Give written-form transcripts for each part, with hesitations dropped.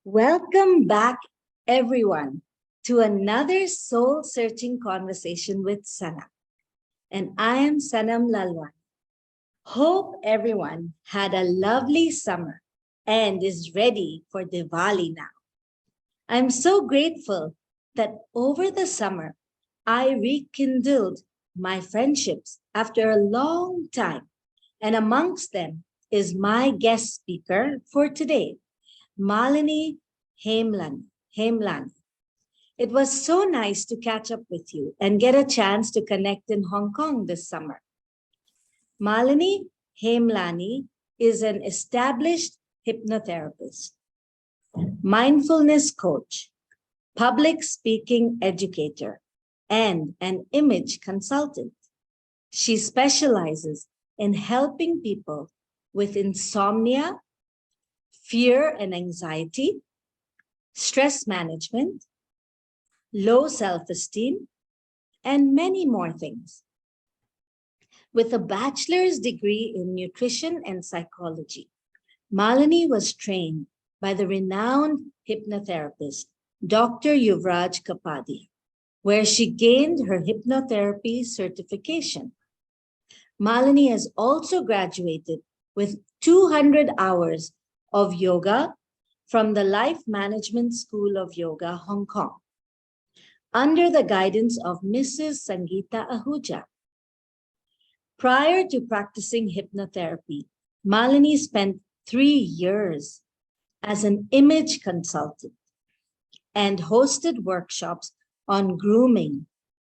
Welcome back, everyone, to another soul searching conversation with Sana. And I am Sanam Lalwan. Hope everyone had a lovely summer and is ready for Diwali now. I'm so grateful that over the summer, I rekindled my friendships after a long time. And amongst them is my guest speaker for today, Malini Hemlani. It was so nice to catch up with you and get a chance to connect in Hong Kong this summer. Malini Hemlani is an established hypnotherapist, mindfulness coach, public speaking educator, and an image consultant. She specializes in helping people with insomnia, fear and anxiety, stress management, low self-esteem, and many more things. With a bachelor's degree in nutrition and psychology, Malini was trained by the renowned hypnotherapist, Dr. Yuvraj Kapadia, where she gained her hypnotherapy certification. Malini has also graduated with 200 hours of yoga from the Life Management School of Yoga, Hong Kong, under the guidance of Mrs. Sangeeta Ahuja. Prior to practicing hypnotherapy, Malini spent 3 years as an image consultant and hosted workshops on grooming,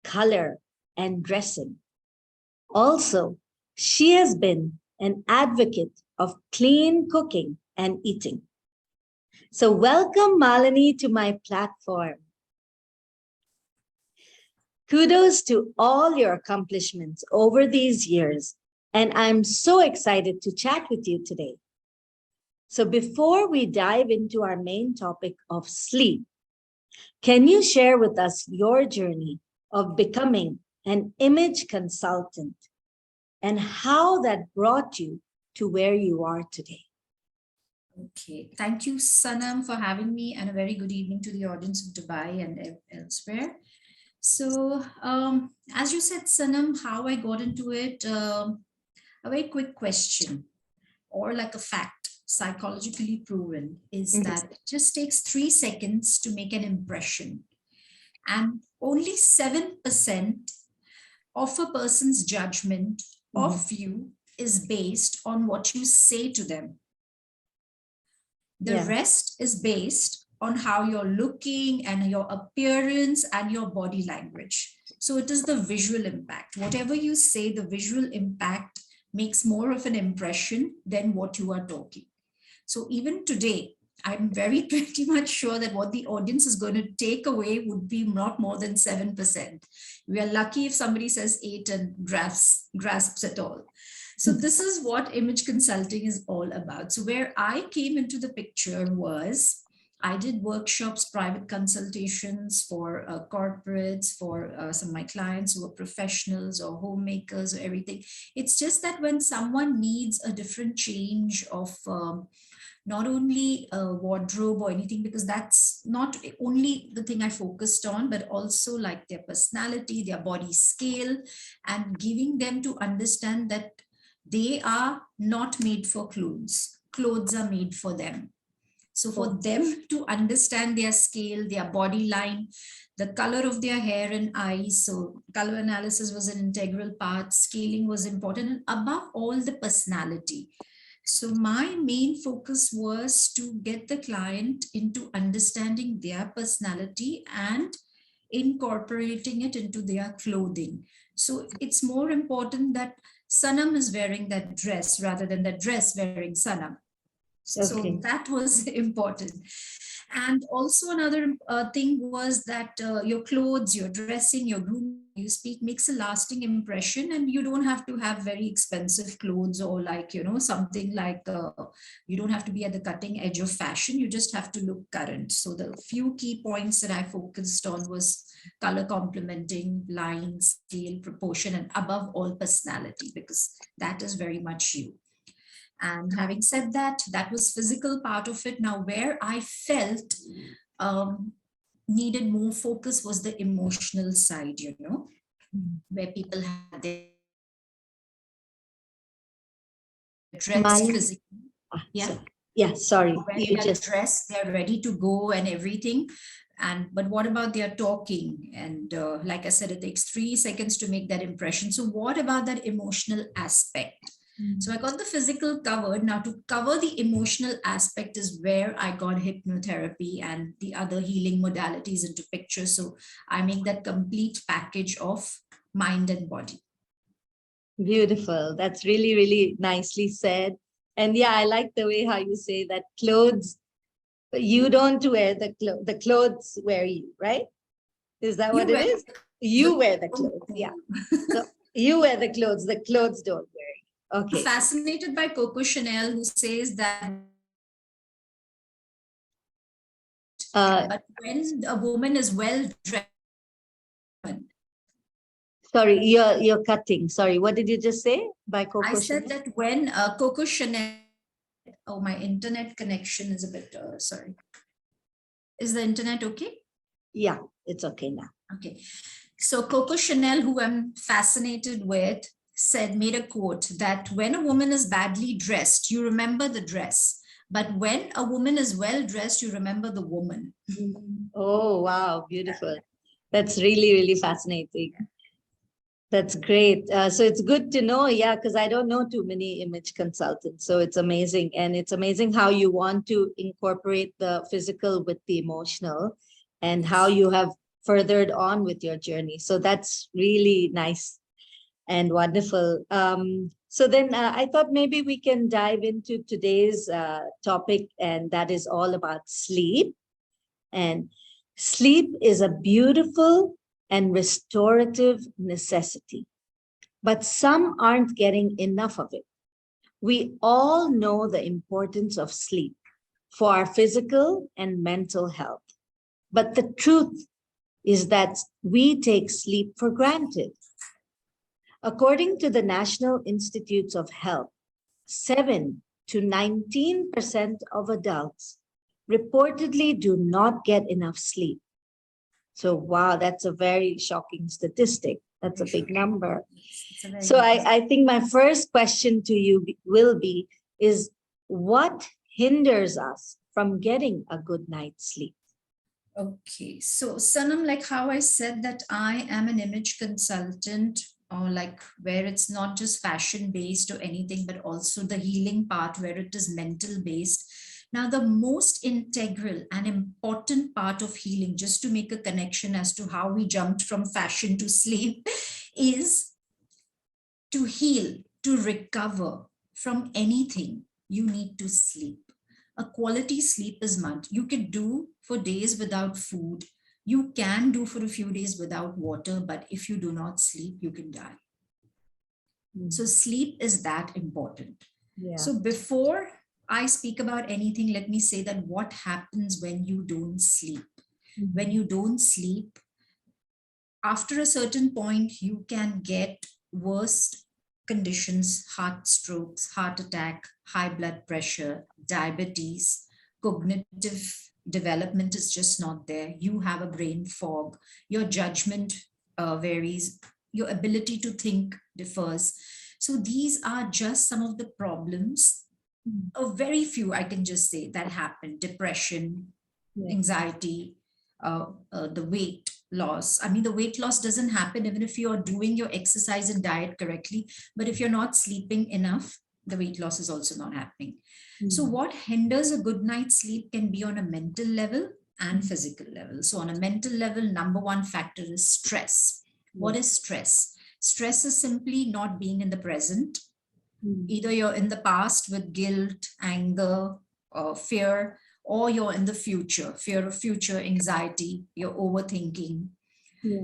color, and dressing. Also, she has been an advocate of clean cooking and eating. So welcome, Malini, to my platform. Kudos to all your accomplishments over these years, and I'm so excited to chat with you today. So before we dive into our main topic of sleep, can you share with us your journey of becoming an image consultant and how that brought you to where you are today? Okay, thank you, Sanam, for having me, and a very good evening to the audience of Dubai and elsewhere. So, as you said, Sanam, how I got into it, a very quick question, or like a fact, psychologically proven, is that it just takes 3 seconds to make an impression. And only 7% of a person's judgment of you is based on what you say to them. The rest is based on how you're looking and your appearance and your body language. So it is the visual impact. Whatever you say, the visual impact makes more of an impression than what you are talking. So even today, I'm very pretty much sure that what the audience is going to take away would be not more than 7%. We are lucky if somebody says 8 and grasps it all. So this is what image consulting is all about. So where I came into the picture was I did workshops, private consultations for corporates, for some of my clients who are professionals or homemakers or everything. It's just that when someone needs a different change of not only a wardrobe or anything, because that's not only the thing I focused on, but also like their personality, their body scale, and giving them to understand that they are not made for clothes. Clothes are made for them. So for them to understand their scale, their body line, the color of their hair and eyes, so color analysis was an integral part, scaling was important, and above all, the personality. So my main focus was to get the client into understanding their personality and incorporating it into their clothing. So it's more important that Sanam is wearing that dress rather than the dress wearing Sanam. So that was important. And also another thing was that your clothes, your dressing, your grooming, you speak makes a lasting impression, and you don't have to have very expensive clothes or like, something like you don't have to be at the cutting edge of fashion. You just have to look current. So the few key points that I focused on was color complementing, line, scale, proportion, and above all personality, because that is very much you. And having said that, that was physical part of it. Now, where I felt needed more focus was the emotional side, where people had their dress Malini, physically. Yeah. sorry, When you they are just. dressed, they're ready to go and everything. But what about their talking? And like I said, it takes 3 seconds to make that impression. So what about that emotional aspect? So I got the physical covered. Now to cover the emotional aspect is where I got hypnotherapy and the other healing modalities into picture. So I make that complete package of mind and body. Beautiful. That's really, really nicely said. And yeah, I like the way how you say that clothes, you don't wear the clothes wear you, right? Is that what You it wear is? You wear the clothes. Yeah. So you wear the clothes don't wear you. Okay. Fascinated by Coco Chanel, who says that Uh, but when a woman is well dressed, sorry, you're cutting. Sorry, what did you just say by I Coco said Chanel? that when Coco Chanel, oh, my internet connection is a bit, sorry. Is the internet okay? Yeah, it's okay now. Okay. So Coco Chanel, who I'm fascinated with, made a quote that when a woman is badly dressed, you remember the dress. But when a woman is well dressed, you remember the woman. Oh, wow, beautiful. That's really, really fascinating. That's great. So it's good to know, yeah, because I don't know too many image consultants. So it's amazing. And it's amazing how you want to incorporate the physical with the emotional and how you have furthered on with your journey. So that's really nice and wonderful. So then I thought maybe we can dive into today's topic, and that is all about sleep. And sleep is a beautiful and restorative necessity, but some aren't getting enough of it. We all know the importance of sleep for our physical and mental health. But the truth is that we take sleep for granted. According to the National Institutes of Health, 7 to 19% of adults reportedly do not get enough sleep. So, wow, that's a very shocking statistic. That's a big number. So I think my first question to you will be is what hinders us from getting a good night's sleep? Okay, so Sanam, like how I said that I am an image consultant, or like where it's not just fashion based or anything, but also the healing part where it is mental based. Now, the most integral and important part of healing, just to make a connection as to how we jumped from fashion to sleep, is to heal, to recover from anything, you need to sleep. A quality sleep is much. You can do for days without food. You can do for a few days without water, but if you do not sleep, you can die. So sleep is that important. Yeah. So before I speak about anything, let me say that what happens when you don't sleep. When you don't sleep, after a certain point, you can get worst conditions, heart strokes, heart attack, high blood pressure, diabetes, cognitive development is just not there. You have a brain fog, your judgment varies, your ability to think differs. So these are just some of the problems, a very few I can just say that happen: depression, anxiety, the weight loss. I mean, the weight loss doesn't happen even if you're doing your exercise and diet correctly, but if you're not sleeping enough, the weight loss is also not happening. So what hinders a good night's sleep can be on a mental level and physical level. So on a mental level, number one factor is stress. What is stress? Stress is simply not being in the present. Either you're in the past with guilt, anger, or fear, or you're in the future, fear of future, anxiety, you're overthinking,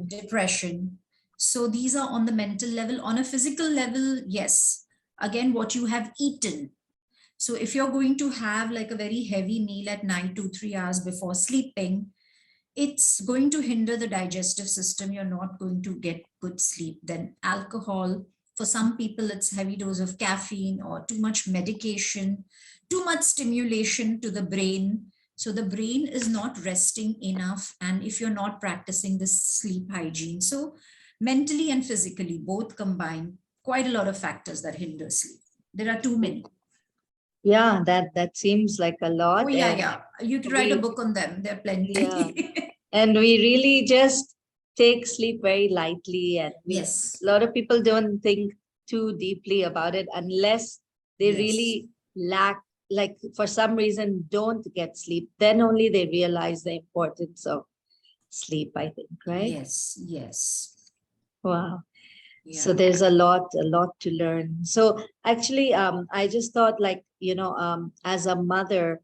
depression. So these are on the mental level. On a physical level, yes, again, what you have eaten. So if you're going to have like a very heavy meal at night, 2, 3 hours before sleeping, it's going to hinder the digestive system. You're not going to get good sleep. Then alcohol, For some people, it's heavy dose of caffeine or too much medication, too much stimulation to the brain. So the brain is not resting enough. And if you're not practicing this sleep hygiene, so mentally and physically, both combined, quite a lot of factors that hinder sleep. There are too many. Yeah, that seems like a lot. Oh, yeah, yeah. You could write a we, book on them. There are yeah, plenty. and we really just take sleep very lightly, and Yes. a lot of people don't think too deeply about it unless they Yes. really lack, like for some reason don't get sleep, then only they realize the importance of sleep, I think, right? Yes. Yes. Wow. So Yeah. there's a lot to learn. So actually, I just thought, like, as a mother,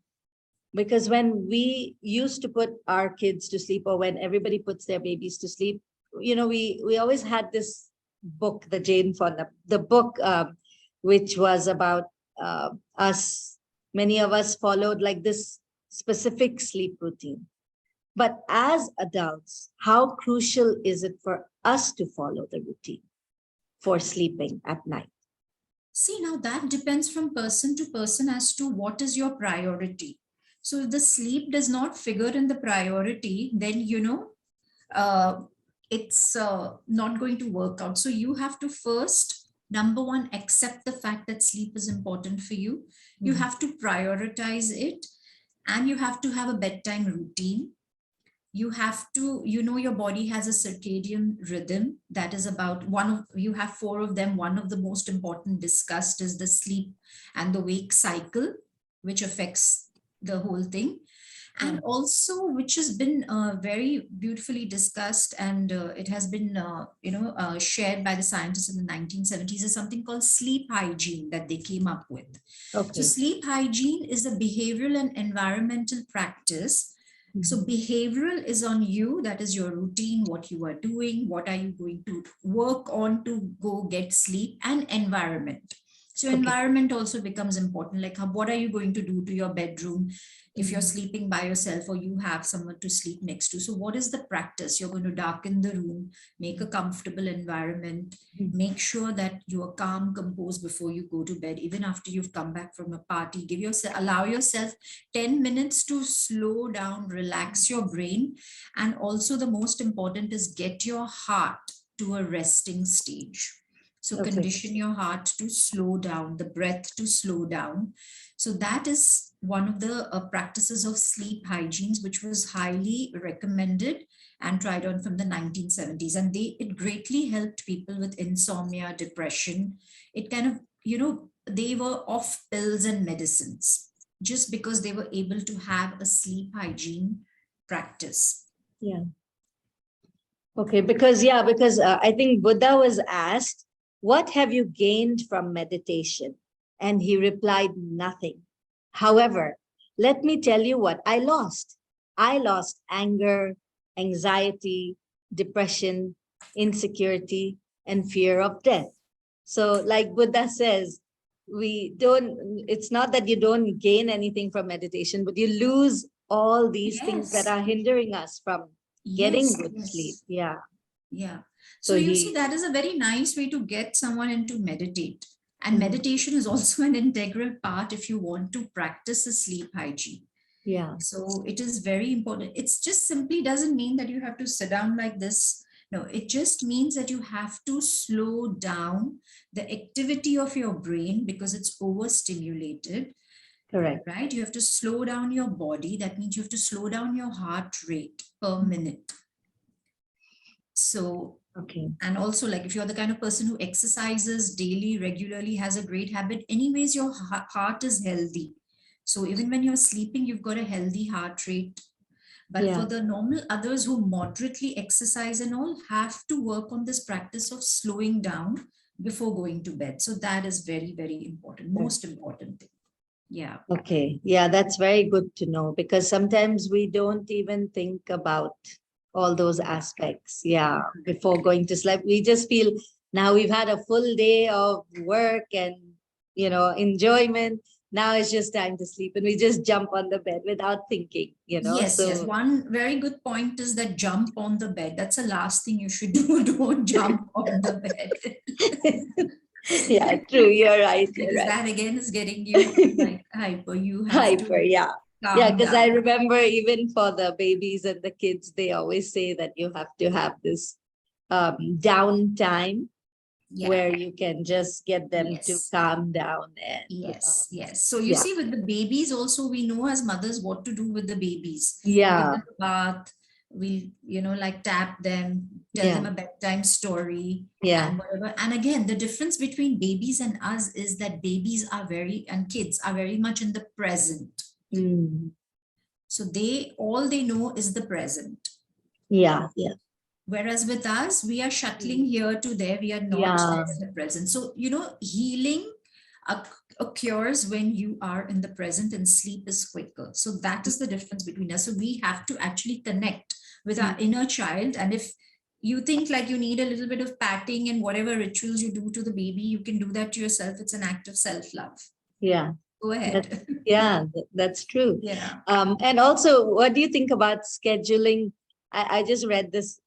because when we used to put our kids to sleep, or when everybody puts their babies to sleep, we always had this book, the Jane Fonda, the book, which was about us. Many of us followed like this specific sleep routine. But as adults, how crucial is it for us to follow the routine for sleeping at night? See, now that depends from person to person as to what is your priority. So if the sleep does not figure in the priority, then, uh, it's not going to work out. So you have to first, number one, accept the fact that sleep is important for you. You Mhm. have to prioritize it, and you have to have a bedtime routine. You have to, your body has a circadian rhythm that is about you have four of them. One of the most important discussed is the sleep and the wake cycle, which affects the whole thing. Yeah. And also, which has been very beautifully discussed, and it has been shared by the scientists in the 1970s, is something called sleep hygiene that they came up with. So Okay. sleep hygiene is a behavioral and environmental practice. So Mhm. behavioral is on you, that is your routine, what you are doing, what are you going to work on to go get sleep, and environment. So Okay. environment also becomes important, like what are you going to do to your bedroom if you're Mhm. sleeping by yourself or you have someone to sleep next to. So what is the practice? You're going to darken the room, make a comfortable environment, Mhm. make sure that you are calm, composed before you go to bed. Even after you've come back from a party, allow yourself 10 minutes to slow down, relax your brain. And also the most important is get your heart to a resting stage. So Okay. condition your heart to slow down, the breath to slow down. So that is one of the practices of sleep hygienes, which was highly recommended and tried on from the 1970s. And it greatly helped people with insomnia, depression. It kind of, they were off pills and medicines just because they were able to have a sleep hygiene practice. Yeah. Okay. Because I think Buddha was asked, "What have you gained from meditation?" And he replied, "Nothing. However, let me tell you what I lost. I lost anger, anxiety, depression, insecurity, and fear of death." So, like Buddha says, it's not that you don't gain anything from meditation, but you lose all these things that Yes, are hindering us from getting yes, good sleep. yes. Yeah. Yeah. So So you see, he, that is a very nice way to get someone into meditate. And Mhm. meditation is also an integral part if you want to practice a sleep hygiene. Yeah. So it is very important. It's just simply doesn't mean that you have to sit down like this. No, it just means that you have to slow down the activity of your brain because it's overstimulated, Correct. right? You have to slow down your body. That means you have to slow down your heart rate per minute. So, Okay. and also, like, if you're the kind of person who exercises daily, regularly, has a great habit, anyways, your heart is healthy. So even when you're sleeping, you've got a healthy heart rate. But for Yeah. the normal others who moderately exercise and all, have to work on this practice of slowing down before going to bed. So that is very, very important, most important thing. Yeah. Okay. Yeah, that's very good to know, because sometimes we don't even think about all those aspects. Yeah. Before going to sleep, we just feel now we've had a full day of work and, enjoyment. Now it's just time to sleep, and we just jump on the bed without thinking. Yes, yes. So, One very good point is that jump on the bed. That's the last thing you should do. Don't jump on the bed. Yeah, true. You're right. You're Because right. that again is getting you like hyper. You have Hyper, to yeah. Yeah, calm because I down. remember even for the babies and the kids, they always say that you have to have this downtime Yeah. where you can just get them to Yes. calm down and Yes, yes. So you yeah, see, with the babies also, we know as mothers what to do with the babies. Give yeah, them a bath. We'll, like tap them, tell yeah, them a bedtime story yeah, and whatever. And again, the difference between babies and us is that babies are and kids are very much in the present. mm, So all they know is the present. yeah, yeah, Whereas with us, we are shuttling here to there. We are not yeah, there in the present. So, healing occurs when you are in the present and sleep is quicker. So that is the difference between us. So we have to actually connect with our inner child. And if you think like you need a little bit of patting and whatever rituals you do to the baby, you can do that to yourself. It's an act of self-love. yeah. Go That, ahead. yeah, that's true. Yeah. And also, what do you think about scheduling? I just read this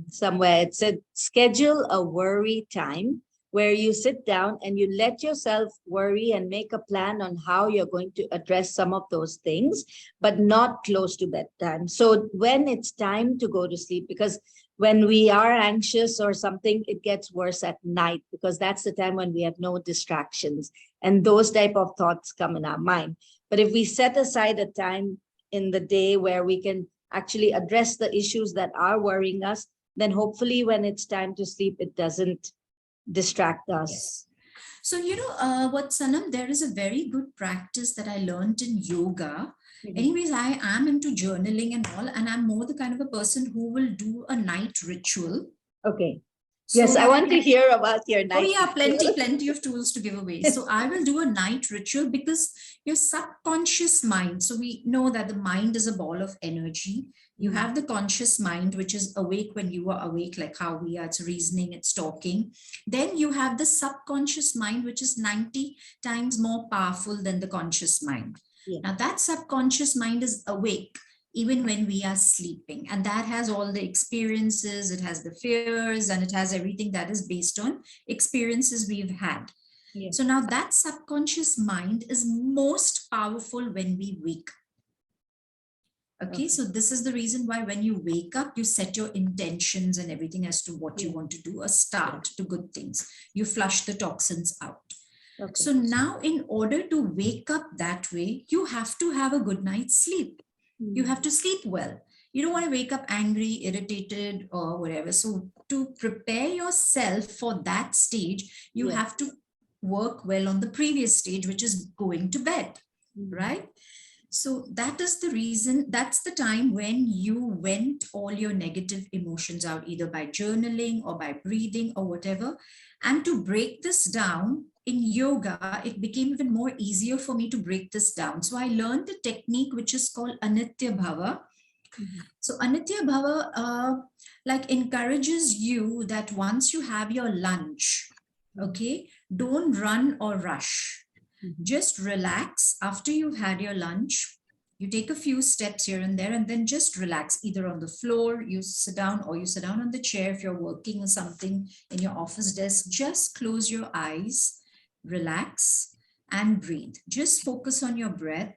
somewhere. It said schedule a worry time where you sit down and you let yourself worry and make a plan on how you're going to address some of those things, but not close to bedtime. So when it's time to go to sleep, because when we are anxious or something, it gets worse at night because that's the time when we have no distractions and those type of thoughts come in our mind. But if we set aside a time in the day where we can actually address the issues that are worrying us, then hopefully when it's time to sleep, it doesn't distract us. Yes. So, what, Sanam, there is a very good practice that I learned in yoga. Anyways, I am into journaling and all, and I'm more the kind of a person who will do a night ritual. Okay. So Yes, I that want to hear about your Oh night. yeah, plenty of tools to give away. So I will do a night ritual because your subconscious mind, so we know that the mind is a ball of energy. You have the conscious mind, which is awake when you are awake, like how we are, it's reasoning, it's talking. Then you have the subconscious mind, which is 90 times more powerful than the conscious mind. Yeah. Now that subconscious mind is awake even when we are sleeping. And that has all the experiences, it has the fears, and it has everything that is based on experiences we've had. Yeah. So now that subconscious mind is most powerful when we wake. Okay, so this is the reason why when you wake up, you set your intentions and everything as to what you want to do, a start to good things. You flush the toxins out. Okay. So now in order to wake up that way, you have to have a good night's sleep. You have to sleep well. You don't want to wake up angry, irritated, or whatever. So to prepare yourself for that stage, you have to work well on the previous stage, which is going to bed, right? So that is the reason, that's the time when you vent all your negative emotions out, either by journaling or by breathing or whatever. And to break this down, in yoga, it became even more easier for me to break this down. So I learned a technique which is called Anitya Bhava. So Anitya Bhava like encourages you that once you have your lunch, okay, don't run or rush. Just relax after you've had your lunch. You take a few steps here and there and then just relax either on the floor, you sit down, or you sit down on the chair if you're working or something in your office desk. Just close your eyes, relax and breathe. Just focus on your breath.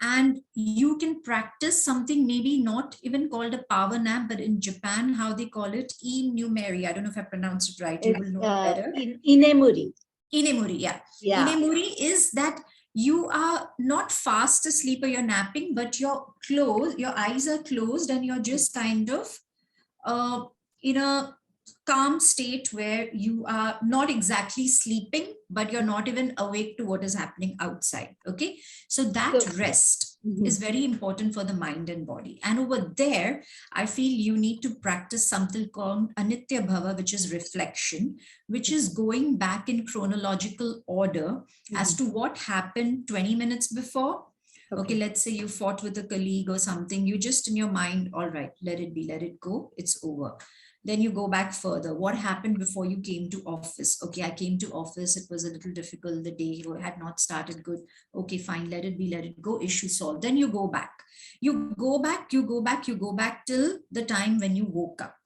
And you can practice something maybe not even called a power nap, but in Japan, how they call it, inumeri. I don't know if I pronounced it right. You will know better. Inemuri. Inemuri, yeah. Inemuri is that you are not fast asleep or you're napping, but you're closed, your eyes are closed and you're just kind of in a calm state where you are not exactly sleeping, but you're not even awake to what is happening outside. Okay. So that rest is very important for the mind and body. And over there, I feel you need to practice something called Anitya Bhava, which is reflection, which is going back in chronological order as to what happened 20 minutes before. Okay, let's say you fought with a colleague or something. You just in your mind, all right, let it be, let it go. It's over. Then you go back further. What happened before you came to office? Okay, I came to office. It was a little difficult. The day had not started good. Okay, fine. Let it be. Let it go. Issue solved. Then you go back. You go back. You go back. You go back till the time when you woke up.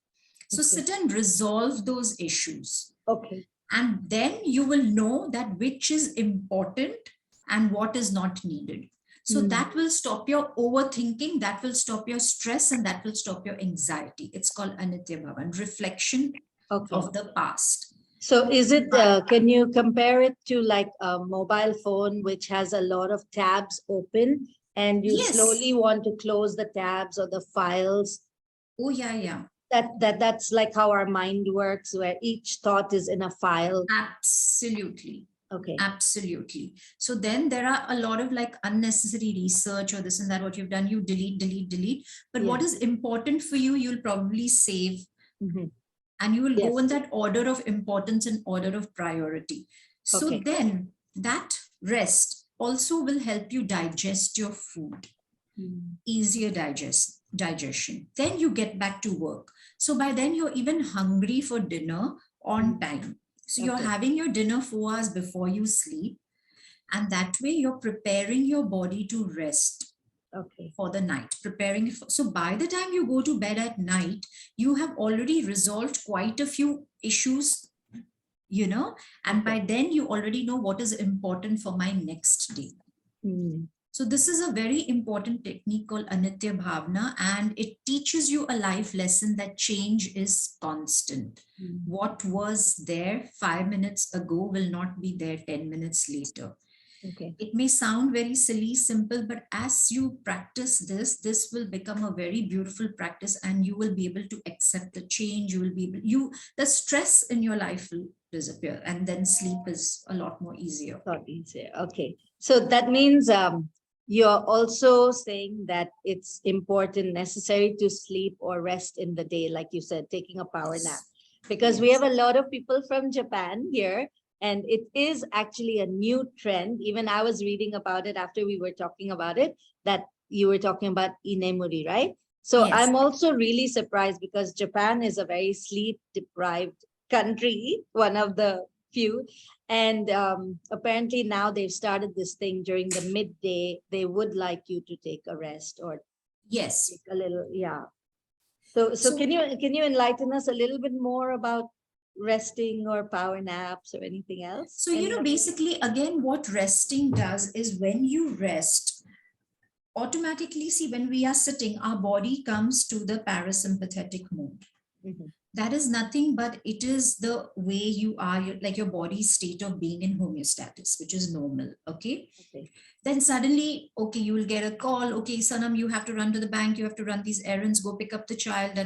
So sit and resolve those issues. Okay. And then you will know that which is important and what is not needed. So that will stop your overthinking, that will stop your stress, and that will stop your anxiety. It's called Anitya Bhavan, reflection of the past. So is it, can you compare it to like a mobile phone, which has a lot of tabs open and you slowly want to close the tabs or the files? Oh, yeah. That's like how our mind works, where each thought is in a file. Absolutely. Okay. Absolutely. So then there are a lot of like unnecessary research or this and that, what you've done, you delete. But what is important for you, you'll probably save. And you will go in that order of importance and order of priority. So then that rest also will help you digest your food. Easier digestion. Then you get back to work. So by then you're even hungry for dinner on time. So you're having your dinner 4 hours before you sleep. And that way you're preparing your body to rest for the night, preparing. So by the time you go to bed at night, you have already resolved quite a few issues, and by then you already know what is important for my next day. So this is a very important technique called Anitya Bhavana, and it teaches you a life lesson that change is constant. What was there 5 minutes ago will not be there 10 minutes later. It may sound very silly, simple, but as you practice this will become a very beautiful practice, and you will be able to accept the change. You will be able, the stress in your life will disappear, and then sleep is a lot more easier. Okay. So that means you're also saying that it's important, necessary to sleep or rest in the day, like you said, taking a power nap. Because we have a lot of people from Japan here, and it is actually a new trend. Even I was reading about it after we were talking about it, that you were talking about inemuri, right? So I'm also really surprised because Japan is a very sleep deprived country, one of the few. And apparently now they've started this thing during the midday. They would like you to take a rest or take a little, So can you enlighten us a little bit more about resting or power naps or anything else? So, basically, again, what resting does is when you rest, automatically, see, when we are sitting, our body comes to the parasympathetic mode. That is nothing but it is the way you are, like your body's state of being in homeostasis, which is normal. Okay. Then suddenly, you will get a call. Okay, Sanam, you have to run to the bank. You have to run these errands, go pick up the child.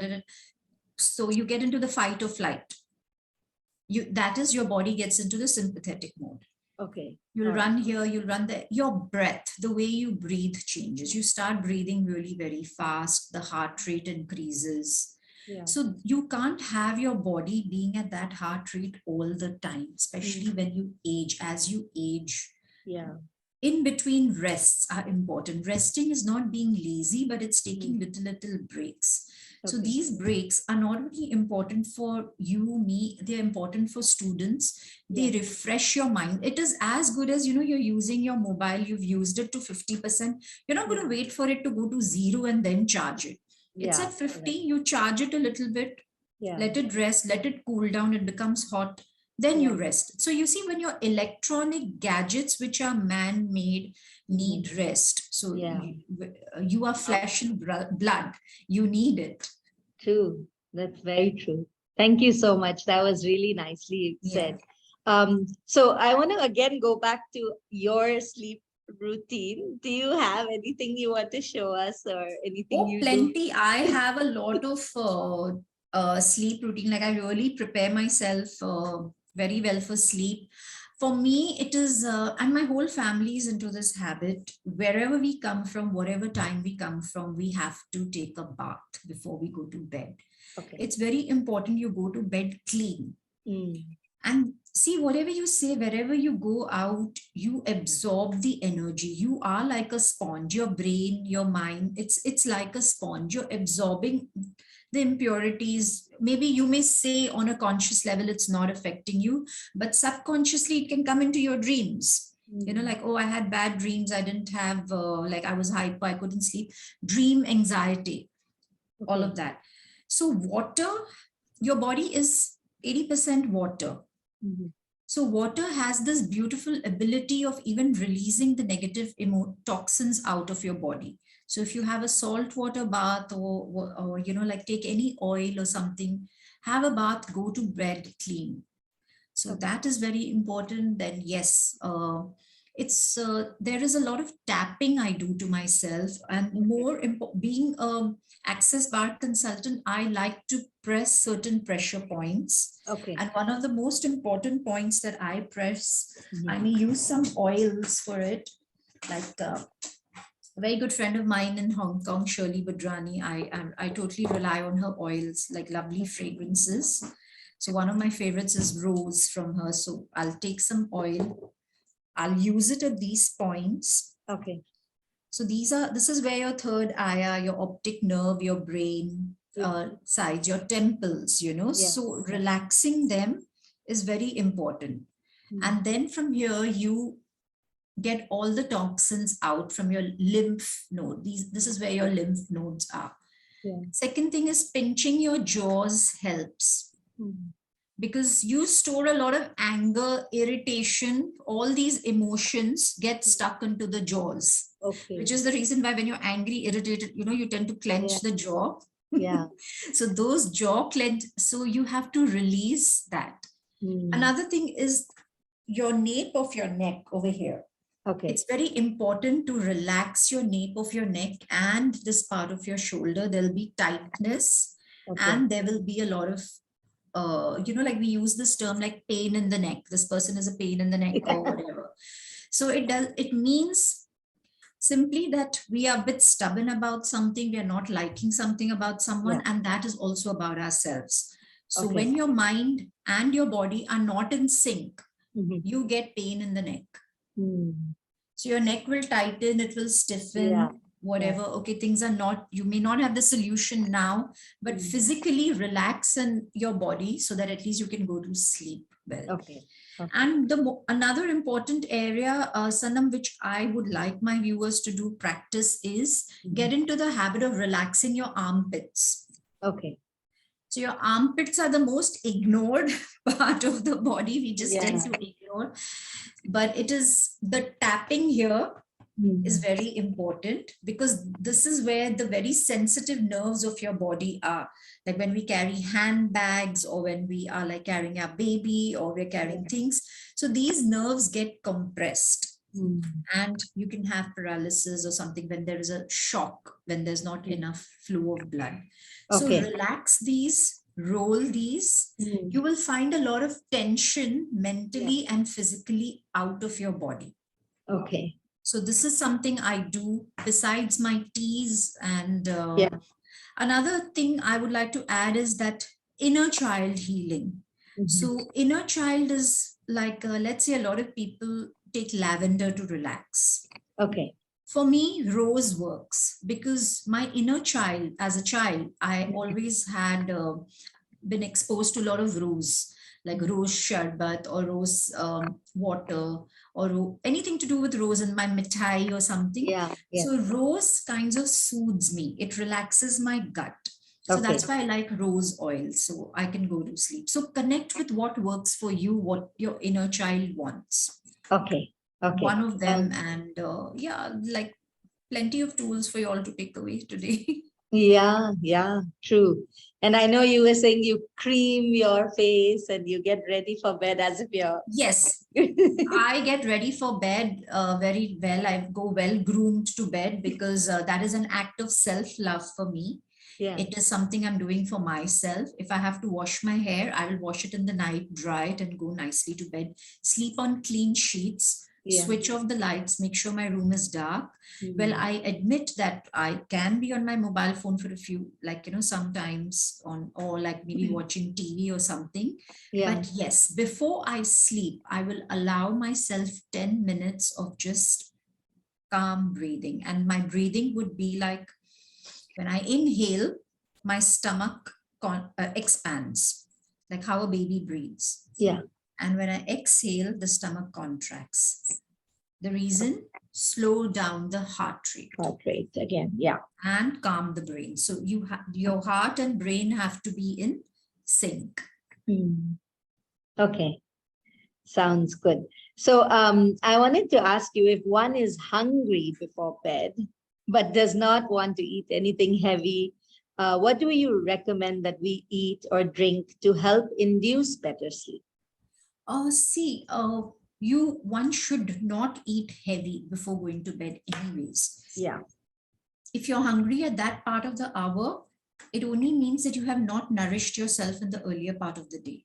So you get into the fight or flight. That is, your body gets into the sympathetic mode. You'll run here, you'll run there. Your breath, the way you breathe changes. You start breathing really very fast. The heart rate increases. So you can't have your body being at that heart rate all the time, especially when you age. As you age, in between rests are important. Resting is not being lazy, but it's taking little breaks. So these breaks are not only important for you, me, they're important for students. They refresh your mind. It is as good as, you're using your mobile, you've used it to 50%. You're not going to wait for it to go to 0 and then charge it. It's at 50, you charge it a little bit, let it rest, let it cool down, it becomes hot, then you rest. So you see, when your electronic gadgets, which are man-made, need rest. So you are flesh and blood, you need it. True. That's very true. Thank you so much. That was really nicely said. So I want to again go back to your sleep routine. Do you have anything you want to show us or anything you plenty. I have a lot of sleep routine. Like, I really prepare myself very well for sleep. For me, it is, and my whole family is into this habit. Wherever we come from, whatever time we come from, we have to take a bath before we go to bed. It's very important you go to bed clean. And see, whatever you say, wherever you go out, you absorb the energy. You are like a sponge. Your brain, your mind, it's like a sponge. You're absorbing the impurities. Maybe you may say on a conscious level, it's not affecting you, but subconsciously it can come into your dreams. Like, oh, I had bad dreams. I didn't have, like, I was hyper, I couldn't sleep. Dream anxiety, all of that. So water, your body is 80% water. So water has this beautiful ability of even releasing the negative toxins out of your body. So if you have a salt water bath or like take any oil or something, have a bath, go to bed clean. So that is very important. Then yes, it's there is a lot of tapping I do to myself, and more being access bar consultant, I like to press certain pressure points. And one of the most important points that I press, I may use some oils for it, like a very good friend of mine in Hong Kong, Shirley Badrani. I totally rely on her oils, like lovely fragrances. So one of my favorites is rose from her. So I'll take some oil. I'll use it at these points. Okay. So this is where your third eye, your optic nerve, your brain sides, your temples, So relaxing them is very important. And then from here, you get all the toxins out from your lymph node. This is where your lymph nodes are. Second thing is pinching your jaws helps. Because you store a lot of anger, irritation, all these emotions get stuck into the jaws. Which is the reason why when you're angry, irritated, you tend to clench the jaw. So those jaw clench, so you have to release that. Another thing is your nape of your neck over here. It's very important to relax your nape of your neck and this part of your shoulder. There'll be tightness and there will be a lot of like we use this term like pain in the neck. This person is a pain in the neck or whatever. So it means simply that we are a bit stubborn about something. We are not liking something about someone. And that is also about ourselves. So when your mind and your body are not in sync, you get pain in the neck. So your neck will tighten, it will stiffen, whatever. Okay, things are not, you may not have the solution now, but physically relax in your body so that at least you can go to sleep well. And another important area, Sanam, which I would like my viewers to do practice is get into the habit of relaxing your armpits. So your armpits are the most ignored part of the body. We just tend to ignore. But it is the tapping here is very important because this is where the very sensitive nerves of your body are. Like when we carry handbags or when we are like carrying a baby or we're carrying things. So these nerves get compressed and you can have paralysis or something when there is a shock, when there's not enough flow of blood. So relax these, roll these. You will find a lot of tension mentally and physically out of your body. So this is something I do besides my teas. And another thing I would like to add is that inner child healing. So inner child is like, let's say a lot of people take lavender to relax. For me, rose works because my inner child, as a child, I always had been exposed to a lot of rose, like rose sharbat or rose water or anything to do with rose in my mithai or something. So rose kinds of soothes me. It relaxes my gut. So that's why I like rose oil. So I can go to sleep. So connect with what works for you, what your inner child wants. One of them. And like plenty of tools for you all to take away today. True. And I know you were saying you cream your face and you get ready for bed as if you're... Yes, I get ready for bed very well. I go well groomed to bed because that is an act of self-love for me. It is something I'm doing for myself. If I have to wash my hair, I will wash it in the night, dry it and go nicely to bed. Sleep on clean sheets. Switch off the lights, make sure my room is dark. Well, I admit that I can be on my mobile phone for a few, like, sometimes on, or like maybe watching TV or something. But yes, before I sleep, I will allow myself 10 minutes of just calm breathing. And my breathing would be like, when I inhale, my stomach expands, like how a baby breathes. And when I exhale, the stomach contracts. The reason, slow down the heart rate. Again, and calm the brain. So your heart and brain have to be in sync. Okay. Sounds good. So I wanted to ask you, if one is hungry before bed, but does not want to eat anything heavy, what do you recommend that we eat or drink to help induce better sleep? See, one should not eat heavy before going to bed anyways. Yeah. If you're hungry at that part of the hour, it only means that you have not nourished yourself in the earlier part of the day.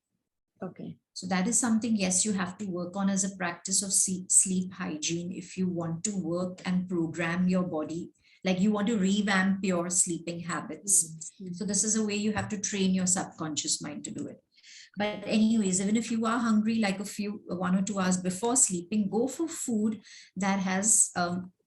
Okay. So that is something, yes, you have to work on as a practice of sleep hygiene if you want to work and program your body, like you want to revamp your sleeping habits. So this is a way you have to train your subconscious mind to do it. But anyways, even if you are hungry, like 1 or 2 hours before sleeping, go for food that has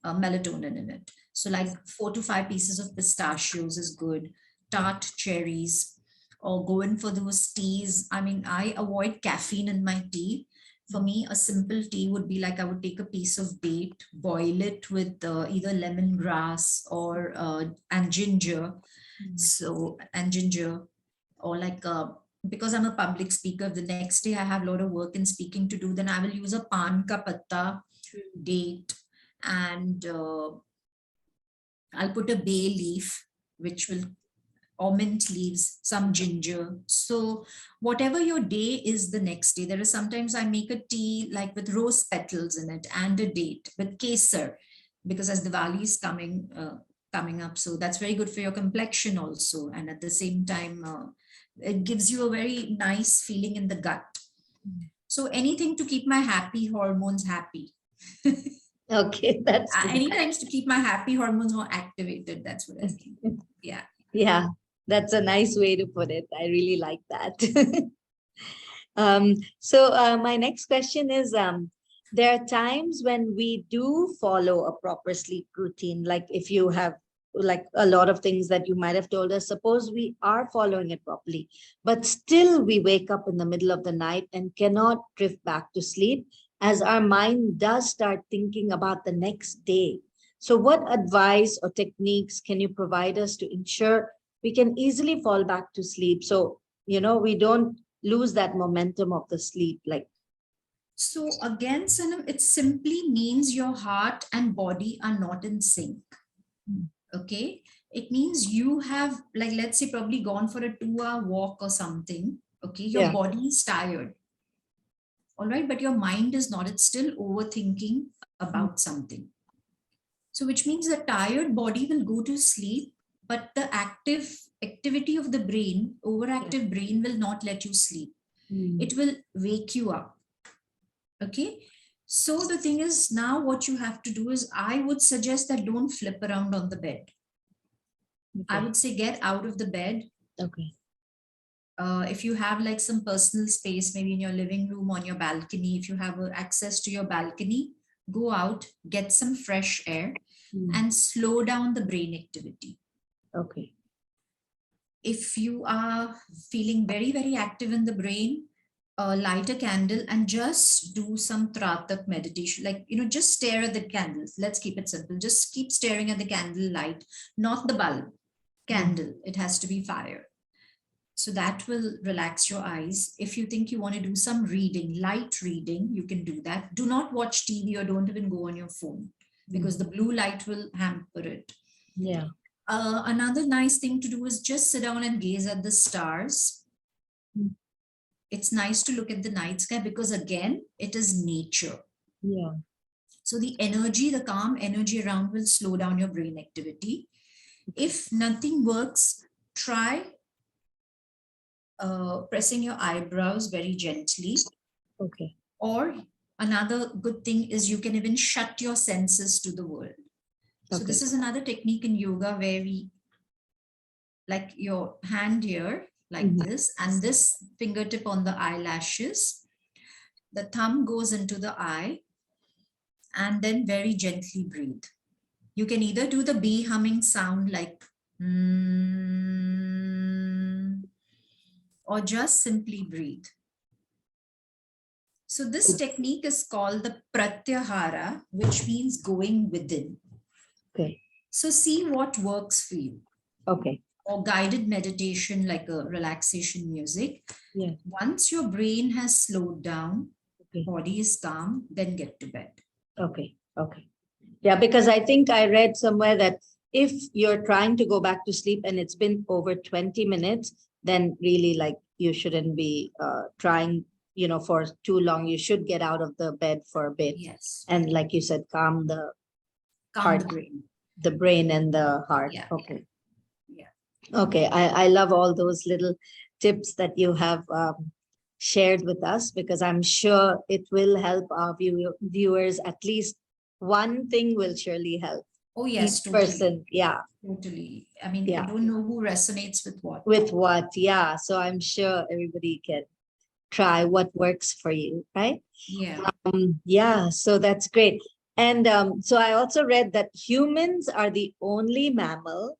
melatonin in it. So like 4 to 5 pieces of pistachios is good, tart cherries, or go in for those teas. I mean, I avoid caffeine in my tea. For me, a simple tea would be like I would take a piece of date, boil it with either lemongrass or and ginger. So and ginger, or like because I'm a public speaker, the next day I have a lot of work and speaking to do, then I will use a pan ka patta, date, and I'll put a bay leaf, which will, or mint leaves, some ginger. So whatever your day is the next day, there is sometimes I make a tea like with rose petals in it and a date with kesar, because as Diwali is coming up, so that's very good for your complexion also, and at the same time it gives you a very nice feeling in the gut. So anything to keep my happy hormones happy. Okay, that's good. Any times to keep my happy hormones more activated. That's what I mean. Yeah. Yeah, that's a nice way to put it. I really like that. My next question is, there are times when we do follow a proper sleep routine, like if you have like a lot of things that you might have told us, suppose we are following it properly, but still we wake up in the middle of the night and cannot drift back to sleep as our mind does start thinking about the next day. So what advice or techniques can you provide us to ensure we can easily fall back to sleep? So, we don't lose that momentum of the sleep. Like, So again, Sanam, it simply means your heart and body are not in sync. Okay. It means you have, like, let's say, probably gone for a 2 hour walk or something. Okay. Your yeah, body is tired. All right. But your mind is not. It's still overthinking about something. So, which means the tired body will go to sleep, but the activity of the brain, overactive brain, will not let you sleep. It will wake you up. Okay. So the thing is, now what you have to do is, I would suggest that don't flip around on the bed. I would say get out of the bed. Okay. If you have like some personal space, maybe in your living room, on your balcony, if you have access to your balcony, go out, get some fresh air, and slow down the brain activity. Okay. If you are feeling very, very active in the brain, light a candle and just do some tratak meditation. Like, just stare at the candles. Let's keep it simple. Just keep staring at the candle light, not the bulb. Candle. It has to be fire. So that will relax your eyes. If you think you want to do some reading, light reading, you can do that. Do not watch TV or don't even go on your phone, because the blue light will hamper it. Yeah. Another nice thing to do is just sit down and gaze at the stars. It's nice to look at the night sky, because again, it is nature. Yeah. So the energy, the calm energy around will slow down your brain activity. If nothing works, try pressing your eyebrows very gently. Okay. Or another good thing is you can even shut your senses to the world. So this is another technique in yoga where we, like your hand here, like this, and this fingertip on the eyelashes. The thumb goes into the eye, and then very gently breathe. You can either do the bee humming sound like or just simply breathe. So this technique is called the pratyahara, which means going within. Okay. So see what works for you. Okay. Or guided meditation, like a relaxation music. Yeah. Once your brain has slowed down, body is calm, then get to bed. Okay. Okay. Yeah, because I think I read somewhere that if you're trying to go back to sleep and it's been over 20 minutes, then really like you shouldn't be trying, for too long. You should get out of the bed for a bit. Yes. And like you said, calm the Calm the heart, brain. the brain and the heart. Yeah. Okay. Yeah. Okay. I love all those little tips that you have shared with us, because I'm sure it will help our viewers. At least one thing will surely help Oh, each yes, totally. person. Yeah. Totally. I mean, I Yeah. don't know who resonates with what. With what? Yeah. So I'm sure everybody can try what works for you, right? Yeah. Yeah. So that's great. And so I also read that humans are the only mammal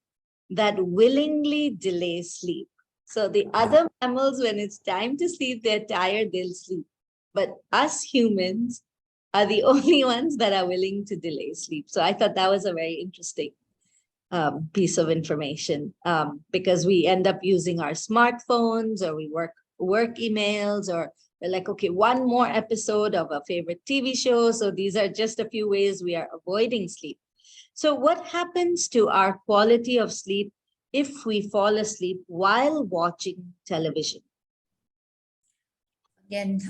that willingly delay sleep. So the other mammals, when it's time to sleep, they're tired, they'll sleep. But us humans are the only ones that are willing to delay sleep. So I thought that was a very interesting piece of information, because we end up using our smartphones, or we work emails, or we're like, okay, one more episode of a favorite TV show. So these are just a few ways we are avoiding sleep. So what happens to our quality of sleep if we fall asleep while watching television? Again,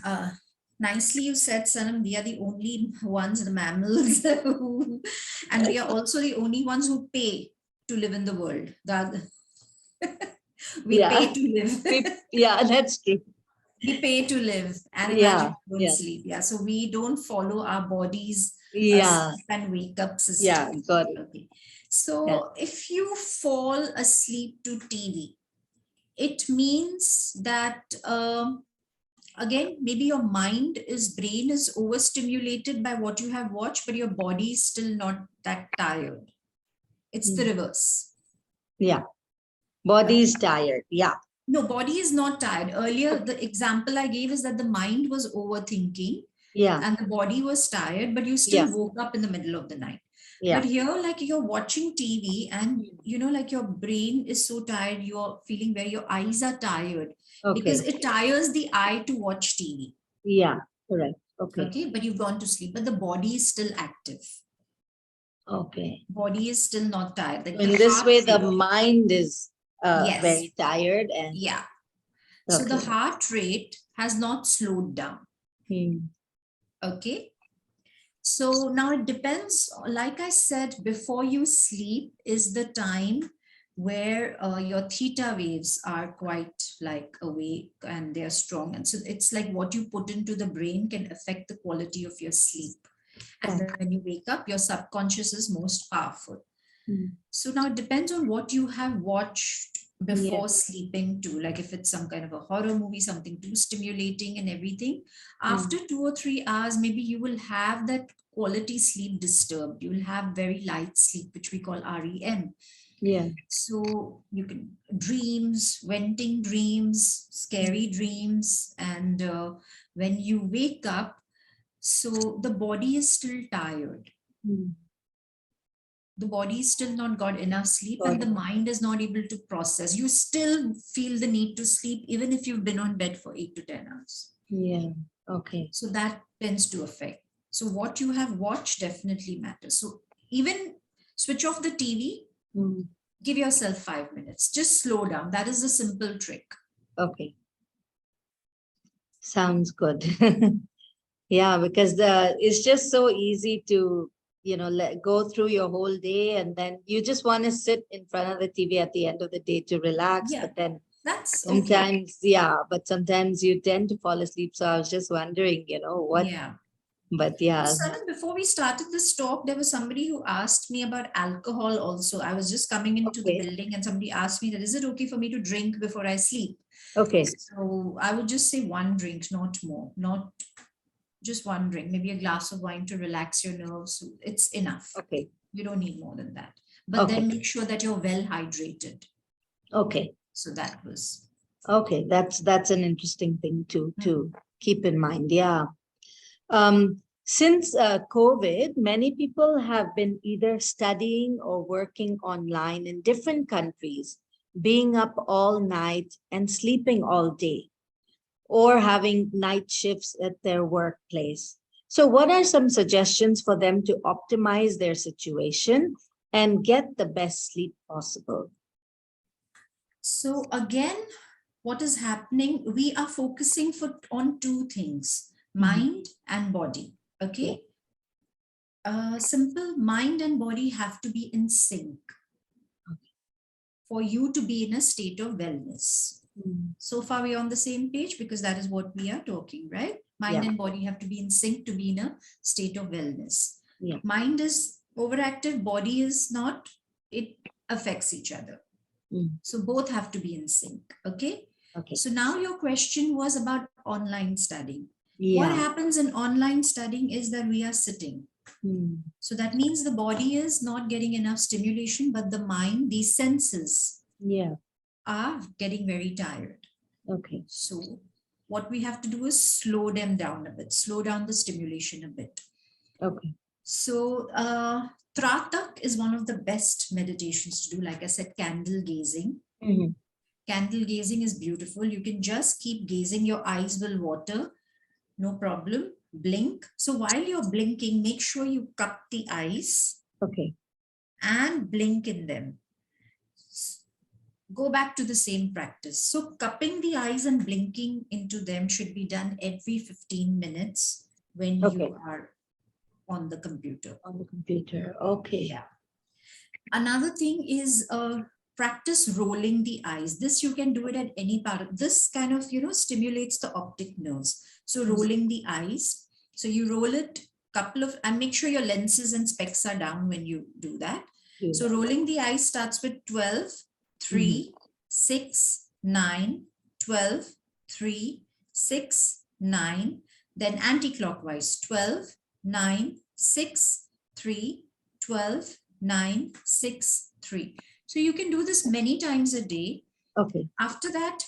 nicely you said, Sanam, we are the only ones, the mammals, and we are also the only ones who pay to live in the world. We Yeah. pay to live. Yeah, that's true. We pay to live, and Yeah, imagine we don't yeah, sleep. Yeah, so we don't follow our bodies yeah, sleep and wake up yeah, system. got it. Okay. Yeah. So if you fall asleep to TV, it means that again, maybe your brain is overstimulated by what you have watched, but your body is still not that tired. It's the reverse. Yeah. Body is tired. Yeah. No, body is not tired. Earlier, the example I gave is that the mind was overthinking Yeah. and the body was tired, but you still Yeah. woke up in the middle of the night. Yeah. But here, like you're watching TV and like your brain is so tired, you're feeling where your eyes are tired because Okay. it tires the eye to watch TV. Yeah. Correct. Okay. Okay, but you've gone to sleep, but the body is still active. Okay. Body is still not tired. Like In the this heart way, the rate. mind is Yes. very tired, and Yeah. So the okay. heart rate has not slowed down. Okay. So now it depends, like I said, before you sleep is the time where your theta waves are quite like awake and they're strong. And so it's like what you put into the brain can affect the quality of your sleep. And when you wake up, your subconscious is most powerful. So now it depends on what you have watched before sleeping too. Like if it's some kind of a horror movie, something too stimulating and everything, after 2 or 3 hours, maybe you will have that quality sleep disturbed. You will have very light sleep, which we call REM. Yeah. So you can dreams, venting dreams, scary dreams. And when you wake up, so the body is still tired. The body is still not got enough sleep and the mind is not able to process. You still feel the need to sleep even if you've been on bed for 8 to 10 hours. Yeah. Okay. So that tends to affect. So what you have watched definitely matters. So even switch off the TV, give yourself 5 minutes, just slow down. That is a simple trick. Okay. Sounds good. Yeah, because it's just so easy to go through your whole day, and then you just want to sit in front of the TV at the end of the day to relax. Yeah, but then that's sometimes, yeah, but sometimes you tend to fall asleep. So I was just wondering, what? Yeah. But yeah. Saran, before we started this talk, there was somebody who asked me about alcohol also. I was just coming into the building and somebody asked me that, is it okay for me to drink before I sleep? Okay. So I would just say one drink, not more, not just one drink, maybe a glass of wine to relax your nerves. It's enough. Okay. You don't need more than that. But then make sure that you're well hydrated. Okay. So that was. Okay. That's an interesting thing to keep in mind. Yeah. Since COVID, many people have been either studying or working online in different countries, being up all night and sleeping all day. or having night shifts at their workplace. So, what are some suggestions for them to optimize their situation and get the best sleep possible? So again, what is happening? We are focusing on two things, mind and body. Okay. Simple, mind and body have to be in sync for you to be in a state of wellness. So far we're on the same page, because that is what we are talking, right? Mind and body have to be in sync to be in a state of wellness. Mind is overactive, body is not, it affects each other. So both have to be in sync. Okay. So now your question was about online studying. What happens in online studying is that we are sitting. So that means the body is not getting enough stimulation, but the mind, these senses are getting very tired. Okay. So what we have to do is slow them down a bit, slow down the stimulation a bit. Okay. So Tratak is one of the best meditations to do. Like I said, candle gazing. Candle gazing is beautiful. You can just keep gazing. Your eyes will water. No problem. Blink. So while you're blinking, make sure you cup the eyes. Okay. And blink in them. Go back to the same practice. So cupping the eyes and blinking into them should be done every 15 minutes when you are on the computer. On the computer. Okay. Yeah. Another thing is practice rolling the eyes. This you can do it at any part of this kind of, stimulates the optic nerves. So rolling the eyes. So you roll it and make sure your lenses and specs are down when you do that. So rolling the eyes starts with 12, 3, 6, 9, 12, 3, 6, 9, then anti-clockwise 12, 9, 6, 3, 12, 9, 6, 3. So you can do this many times a day. Okay. After that,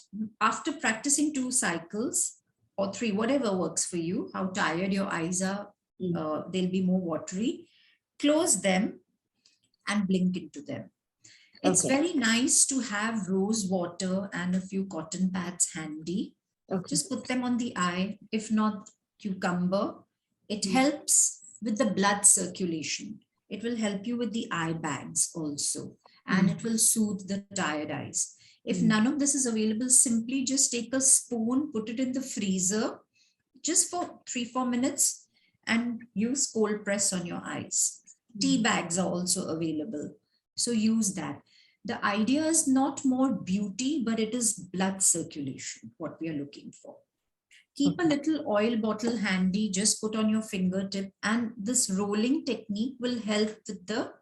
after practicing 2 cycles or 3, whatever works for you, how tired your eyes are, they'll be more watery. Close them and blink into them. It's very nice to have rose water and a few cotton pads handy. Just put them on the eye, if not cucumber. It helps with the blood circulation. It will help you with the eye bags also, and it will soothe the tired eyes. If none of this is available, simply just take a spoon, put it in the freezer just for 3-4 minutes and use cold press on your eyes. Tea bags are also available. So use that. The idea is not more beauty, but it is blood circulation, what we are looking for. Keep a little oil bottle handy, just put on your fingertip, and this rolling technique will help with the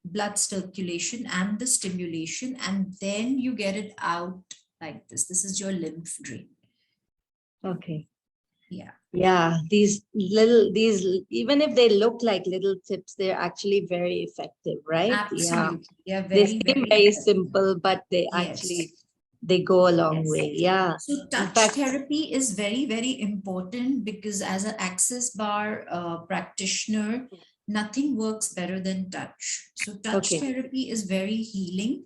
blood circulation and the stimulation, and then you get it out like this. This is your lymph drain. Okay. Yeah. Yeah, these even if they look like little tips, they're actually very effective, right? Absolutely. Yeah. They They seem very simple, but they actually they go a long way. Yeah. So touch therapy is very, very important, because as an access bar practitioner, nothing works better than touch. So touch therapy is very healing.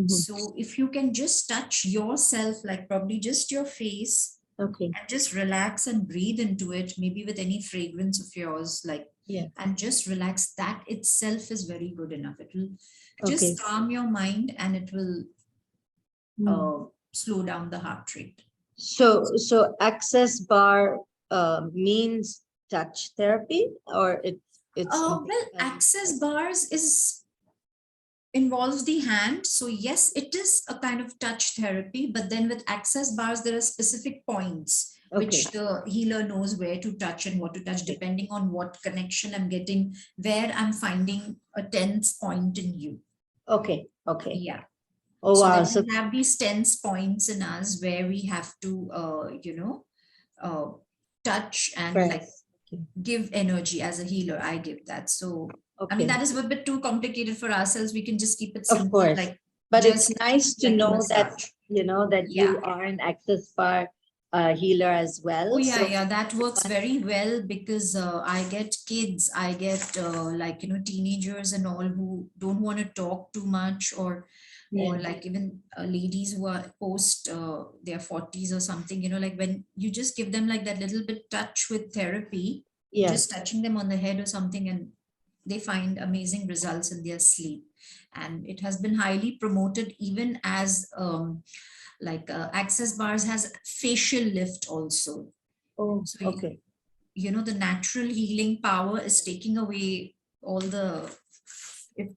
So if you can just touch yourself, like probably just your face, and just relax and breathe into it, maybe with any fragrance of yours, and just relax, that itself is very good enough. It will just calm your mind, and it will slow down the heart rate. So access bar means touch therapy, or it's well, access bars involves the hand. So yes, it is a kind of touch therapy, but then with access bars, there are specific points which the healer knows where to touch and what to touch, depending on what connection I'm getting, where I'm finding a tense point in you. Okay. Yeah. Oh, so wow. So we have these tense points in us where we have to, touch and give energy. As a healer, I give that. So I mean, that is a bit too complicated for ourselves. We can just keep it simple. Of course. But it's nice to know that, you are an access bar healer as well. Oh, yeah, that works very well, because I get kids, I get teenagers and all who don't want to talk too much, or or Yeah. like even ladies who are post their 40s or something, like when you just give them like that little bit touch with therapy, Yeah. just touching them on the head or something, and they find amazing results in their sleep. And it has been highly promoted even as like access bars has facial lift also. Oh, So okay. the natural healing power is taking away all the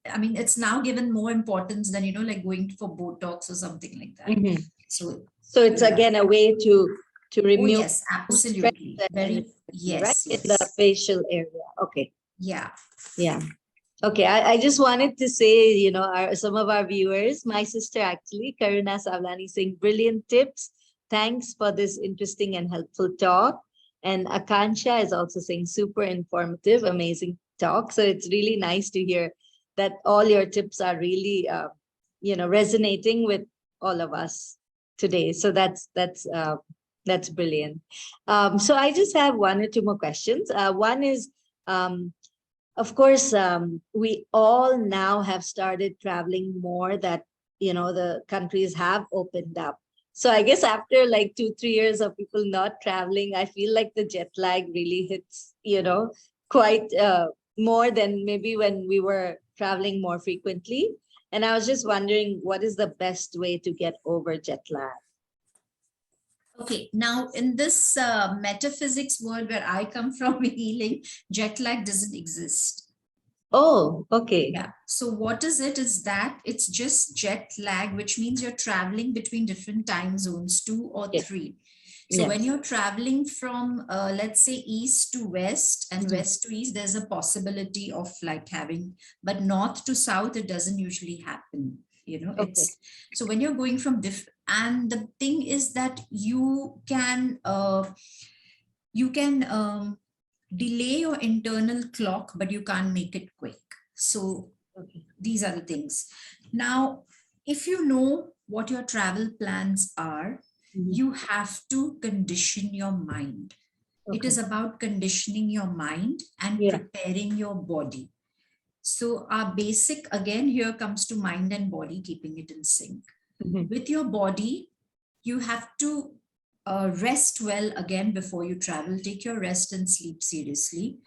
I mean, it's now given more importance than like going for Botox or something like that. Mhm. So So it's yeah. again a way to Oh remove yes, stress absolutely, and very anxiety, right? yes, In the yes, facial area. Okay. yeah. Yeah. Okay. I just wanted to say, some of our viewers, my sister actually, Karuna Savlani, saying brilliant tips. Thanks for this interesting and helpful talk. And Akansha is also saying super informative, amazing talk. So it's really nice to hear that all your tips are really, resonating with all of us today. So that's brilliant. So I just have one or two more questions. One is, of course, we all now have started traveling more, that the countries have opened up. So I guess after like 2 3 years of people not traveling, I feel like the jet lag really hits, quite more than maybe when we were traveling more frequently. And I was just wondering, what is the best way to get over jet lag? Okay, now in this metaphysics world where I come from, healing, jet lag doesn't exist. Oh, okay. Yeah. So what is it? Is that it's just jet lag, which means you're traveling between different time zones, two or Yeah. three. So Yeah. when you're traveling from, let's say, east to west and Mhm. west to east, there's a possibility of like having, but north to south, it doesn't usually happen. Okay. It's so when you're going from and the thing is that you can delay your internal clock, but you can't make it quick. So Okay. these are the things. Now, if you know what your travel plans are, Mhm. you have to condition your mind. It is Okay. about conditioning your mind and Yeah. preparing your body. So, our basic, again, here comes to mind and body, keeping it in sync. Mhm. With your body, you have to rest well again before you travel. Take your rest and sleep seriously.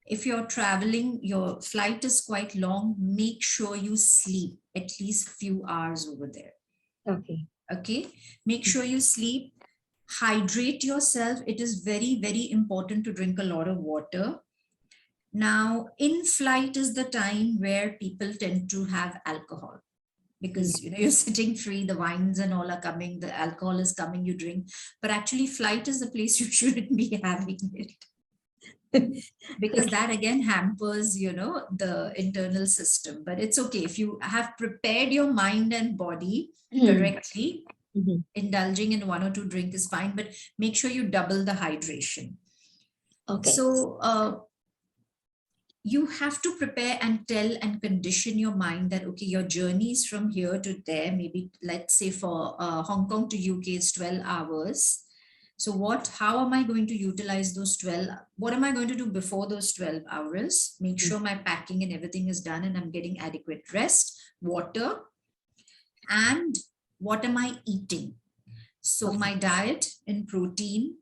If you're traveling, your flight is quite long, make sure you sleep at least few hours over there. Okay. Okay, make sure you sleep, hydrate yourself. It is very, very important to drink a lot of water. Now, in flight is the time where people tend to have alcohol, Yeah. because you're sitting free, the wines and all are coming, the alcohol is coming, you drink. But actually, flight is the place you shouldn't be having it, because Okay. that again hampers the internal system. But it's okay if you have prepared your mind and body Mm. correctly. Mhm. Indulging in one or two drink is fine, but make sure you double the hydration. Okay. So you have to prepare and tell and condition your mind that okay, your journey is from here to there. Maybe let's say for Hong Kong to UK is 12 hours. So how am I going to utilize those 12? What am I going to do before those 12 hours? Make Mm. sure my packing and everything is done and I'm getting adequate rest, water, and what am I eating? So Okay. my diet in protein,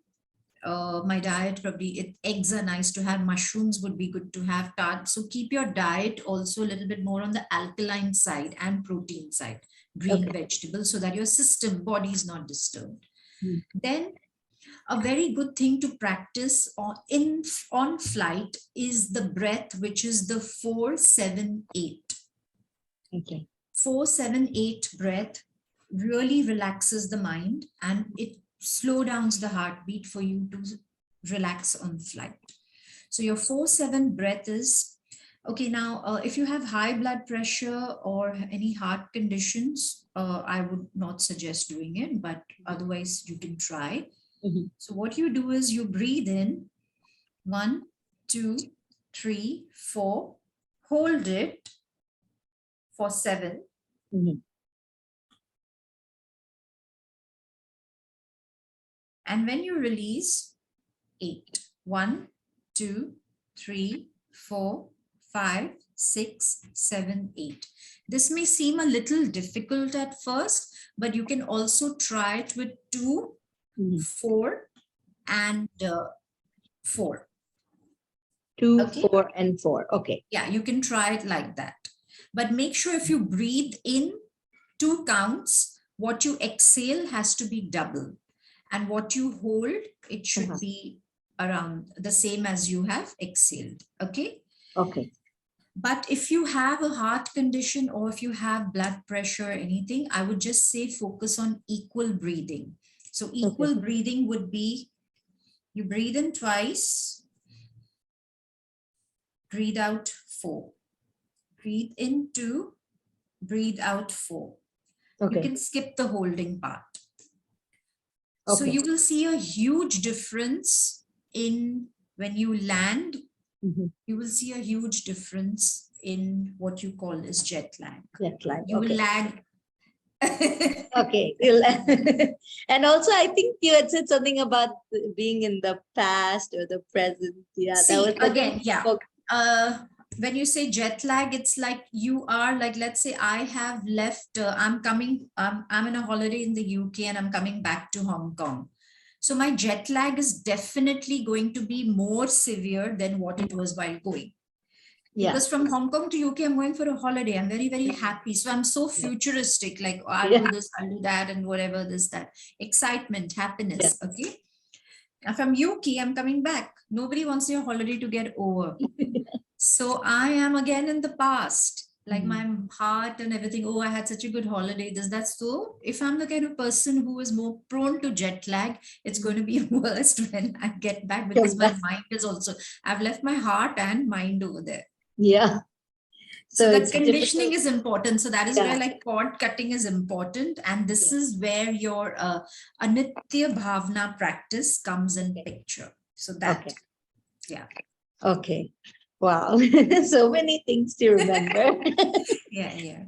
my diet probably eggs are nice to have, mushrooms would be good to have, tart. So keep your diet also a little bit more on the alkaline side and protein side, green Okay. vegetables, so that your system body is not disturbed. Mm. Then a very good thing to practice on flight is the breath, which is the 4-7-8. Okay. 4-7-8 breath really relaxes the mind and it slow downs the heartbeat for you to relax on flight. So your 4-7 breath is okay. Now, if you have high blood pressure or any heart conditions, I would not suggest doing it, but otherwise you can try. Mhm. So what you do is you breathe in 1, 2, 3, 4, hold it for 7, Mhm. and when you release, 8. 1, 2, 3, 4, 5, 6, 7, 8. This may seem a little difficult at first, but you can also try it with 2, 4, and 4. 2, Okay. 4, and 4. Okay. Yeah, you can try it like that. But make sure if you breathe in 2 counts, what you exhale has to be double. And what you hold, it should be around the same as you have exhaled. Okay. Okay. But if you have a heart condition or if you have blood pressure or anything, I would just say focus on equal breathing. So equal breathing would be you breathe in twice, breathe out 4. Breathe in 2, breathe out 4. You can skip the holding part. So you will see a huge difference in when you land. You will see a huge difference in what you call as jet lag. Jet lag. You will lag. Okay. And also, I think you had said something about being in the past or the present. Yeah. See, that was again, yeah. When you say jet lag, it's like you are like, let's say I have left, I'm in a holiday in the UK and I'm coming back to Hong Kong. So my jet lag is definitely going to be more severe than what it was while going. Because from Hong Kong to UK, I'm going for a holiday. I'm very, very happy. So I'm so futuristic, like, oh, I'll do this, I'll do that, and whatever this, that. Excitement, happiness, okay? Now from UK, I'm coming back. Nobody wants your holiday to get over. So I am again in the past, like my heart and everything. Oh, I had such a good holiday. That's so. If I'm the kind of person who is more prone to jet lag, it's going to be worse when I get back because my mind is also, I've left my heart and mind over there. Yeah. So that conditioning is important. So that is where like cord cutting is important. And this is where your anitya bhavna practice comes in picture. So that, yeah. Okay. Wow. So many things to remember. Yeah.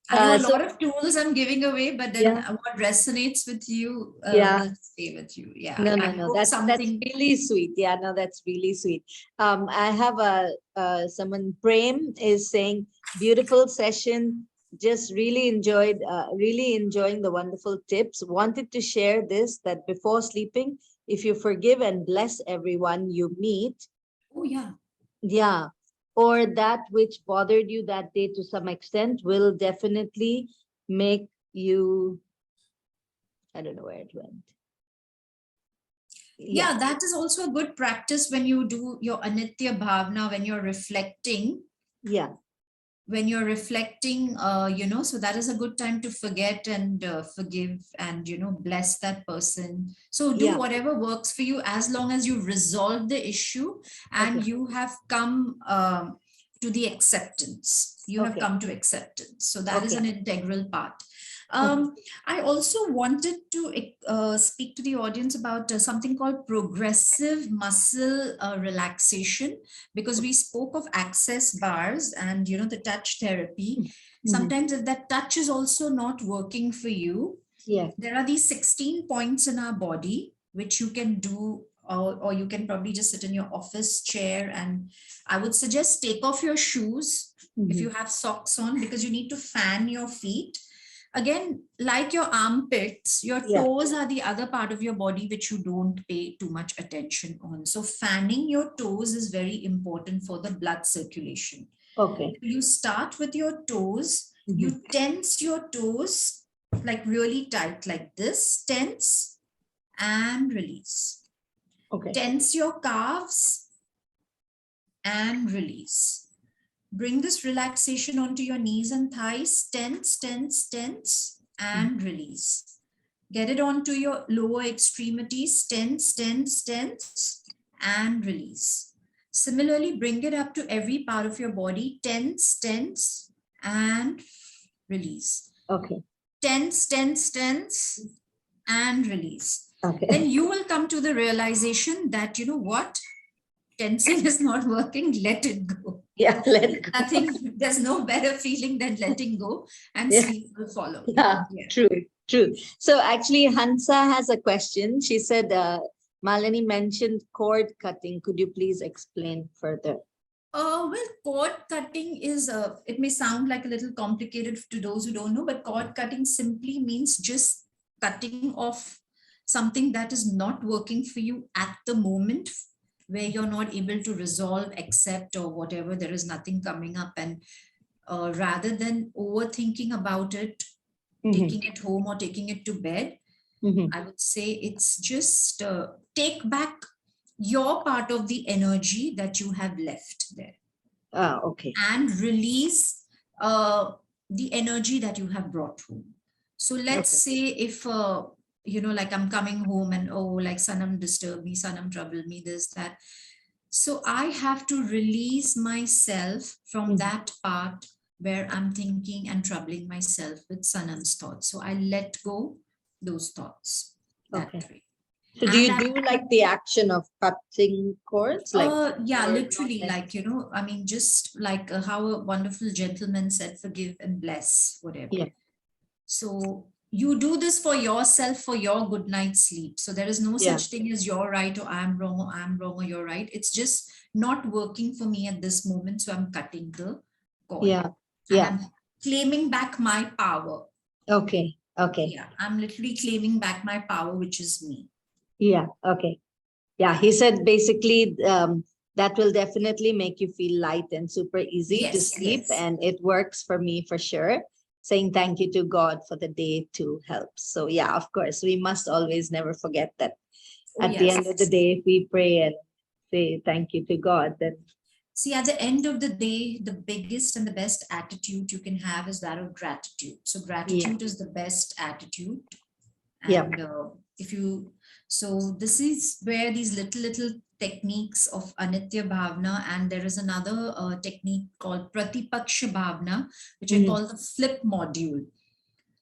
I know a lot of tools I'm giving away, but then what resonates with you will stay with you. Yeah. No. That's really sweet. Yeah, no, that's really sweet. I have someone, Prem, is saying, beautiful session. Just really enjoying the wonderful tips. Wanted to share this, that before sleeping, if you forgive and bless everyone you meet. Oh, yeah. Yeah. Or that which bothered you that day to some extent will definitely make you, I don't know where it went. Yeah, that is also a good practice when you do your anitya bhavna, when you're reflecting. Yeah. When you're reflecting, so that is a good time to forget and forgive and, bless that person. So do whatever works for you as long as you resolve the issue and you have come to the acceptance. You have come to acceptance. So that is an integral part. I also wanted to speak to the audience about something called progressive muscle relaxation, because we spoke of access bars and, the touch therapy. Sometimes if that touch is also not working for you, there are these 16 points in our body, which you can do, or you can probably just sit in your office chair. And I would suggest take off your shoes if you have socks on, because you need to fan your feet. Again, like your armpits, your toes are the other part of your body which you don't pay too much attention on. So fanning your toes is very important for the blood circulation. You start with your toes, you tense your toes like really tight, like this, tense and release. Tense your calves and release. Bring this relaxation onto your knees and thighs, tense, and release. Get it onto your lower extremities, tense, and release. Similarly, bring it up to every part of your body, tense, and release. Tense, and release. Then you will come to the realization that, you know what? Tensing is not working, let it go. Yeah, let it go. Nothing, there's no better feeling than letting go, and sleep will follow. Yeah, true. So actually, Hansa has a question. She said, Malini mentioned cord cutting. Could you please explain further? Well, cord cutting is, it may sound like a little complicated to those who don't know, but cord cutting simply means just cutting off something that is not working for you at the moment, where you're not able to resolve, accept, or whatever, there is nothing coming up. And rather than overthinking about it, taking it home or taking it to bed, I would say it's just take back your part of the energy that you have left there Okay. and release uh, the energy that you have brought home. So let's say if, like I'm coming home and, oh, like Sanam disturbed me, Sanam troubled me, this, that. So I have to release myself from that part where I'm thinking and troubling myself with Sanam's thoughts. So I let go those thoughts that way. So do you do like the action of cutting cords? Yeah, literally, like, I mean, just like how a wonderful gentleman said, forgive and bless, whatever. Yeah. So you do this for yourself, for your good night's sleep. So there is no such thing as you're right or I'm wrong or you're right. It's just not working for me at this moment. So I'm cutting the cord. Yeah. And I'm claiming back my power. Okay. Yeah, I'm literally claiming back my power, which is me. Yeah. Okay. Yeah. He said basically that will definitely make you feel light and super easy to sleep. And it works for me for sure. Saying thank you to God for the day to help. So yeah, of course, we must always never forget that at the end of the day, if we pray and say thank you to God, then. See, at the end of the day, the biggest and the best attitude you can have is that of gratitude. So gratitude is the best attitude. And so this is where these little techniques of Anitya Bhavna, and there is another technique called Pratipaksha Bhavna, which I call the flip module.